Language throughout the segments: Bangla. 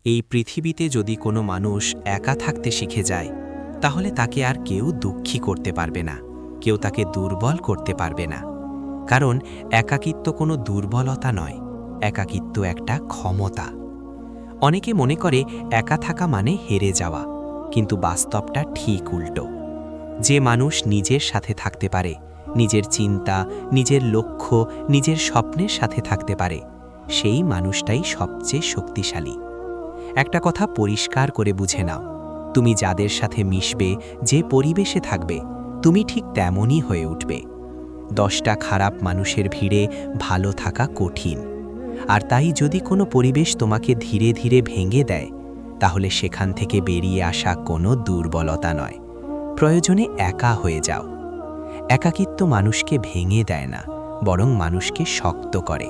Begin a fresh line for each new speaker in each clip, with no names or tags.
এই পৃথিবীতে যদি কোনো মানুষ একা থাকতে শিখে যায়, তাহলে তাকে আর কেউ দুঃখী করতে পারবে না, কেউ তাকে দুর্বল করতে পারবে না। কারণ একাকিত্ব কোনো দুর্বলতা নয়, একাকিত্ব একটা ক্ষমতা। অনেকে মনে করে একা থাকা মানে হেরে যাওয়া, কিন্তু বাস্তবটা ঠিক উল্টো। যে মানুষ নিজের সাথে থাকতে পারে, নিজের চিন্তা, নিজের লক্ষ্য, নিজের স্বপ্নের সাথে থাকতে পারে, সেই মানুষটাই সবচেয়ে শক্তিশালী। একটা কথা পরিষ্কার করে বুঝে নাও, তুমি যাদের সাথে মিশবে, যে পরিবেশে থাকবে, তুমি ঠিক তেমনই হয়ে উঠবে। 10টা খারাপ মানুষের ভিড়ে ভালো থাকা কঠিন। আর তাই যদি কোনো পরিবেশ তোমাকে ধীরে ধীরে ভেঙে দেয়, তাহলে সেখান থেকে বেরিয়ে আসা কোনো দুর্বলতা নয়, প্রয়োজনে একা হয়ে যাও। একাকিত্ব মানুষকে ভেঙে দেয় না, বরং মানুষকে শক্ত করে।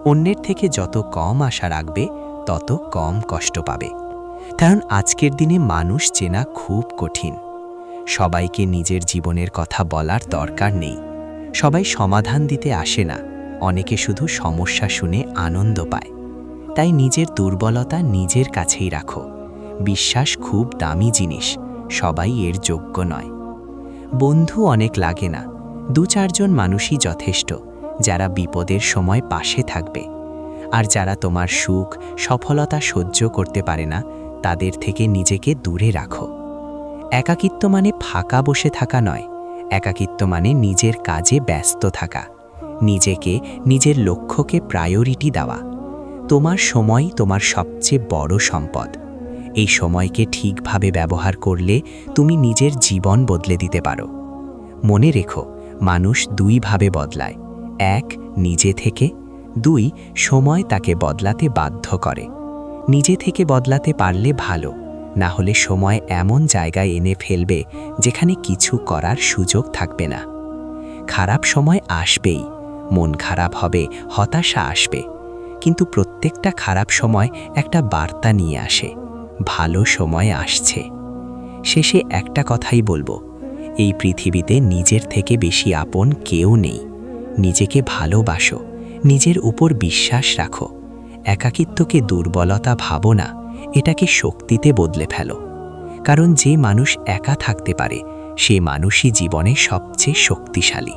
অন্যের থেকে যত কম আশা রাখবে, তত কম কষ্ট পাবে। কারণ আজকের দিনে মানুষ চেনা খুব কঠিন। সবাইকে নিজের জীবনের কথা বলার দরকার নেই, সবাই সমাধান দিতে আসে না, অনেকে শুধু সমস্যা শুনে আনন্দ পায়। তাই নিজের দুর্বলতা নিজের কাছেই রাখো। বিশ্বাস খুব দামি জিনিস, সবাই এর যোগ্য নয়। বন্ধু অনেক লাগে না, 2-4 জন মানুষই যথেষ্ট, যারা বিপদের সময় পাশে থাকবে। আর যারা তোমার সুখ, সফলতা সহ্য করতে পারে না, তাদের থেকে নিজেকে দূরে রাখো। একাকিত্ব মানে ফাঁকা বসে থাকা নয়, একাকিত্ব মানে নিজের কাজে ব্যস্ত থাকা, নিজেকে, নিজের লক্ষ্যকে প্রায়োরিটি দেওয়া। তোমার সময় তোমার সবচেয়ে বড় সম্পদ। এই সময়কে ঠিকভাবে ব্যবহার করলে তুমি নিজের জীবন বদলে দিতে পারো। মনে রেখো, মানুষ 2 ভাবে বদলায়, 1 নিজে থেকে, 2 সময় তাকে বদলাতে বাধ্য করে। নিজে থেকে বদলাতে পারলে ভালো, না হলে সময় এমন জায়গায় এনে ফেলবে যেখানে কিছু করার সুযোগ থাকবে না। খারাপ সময় আসবেই, মন খারাপ হবে, হতাশা আসবে, কিন্তু প্রত্যেকটা খারাপ সময় একটা বার্তা নিয়ে আসে, ভালো সময় আসছে। শেষে একটা কথাই বলবো, এই পৃথিবীতে নিজের থেকে বেশি আপন কেউ নেই। নিজেকে ভালোবাসো, নিজের উপর বিশ্বাস রাখো। একাকিত্বকে দুর্বলতা ভাবো না, এটাকে শক্তিতে বদলে ফেলো। কারণ যে মানুষ একা থাকতে পারে, সে মানুষই জীবনে সবচেয়ে শক্তিশালী।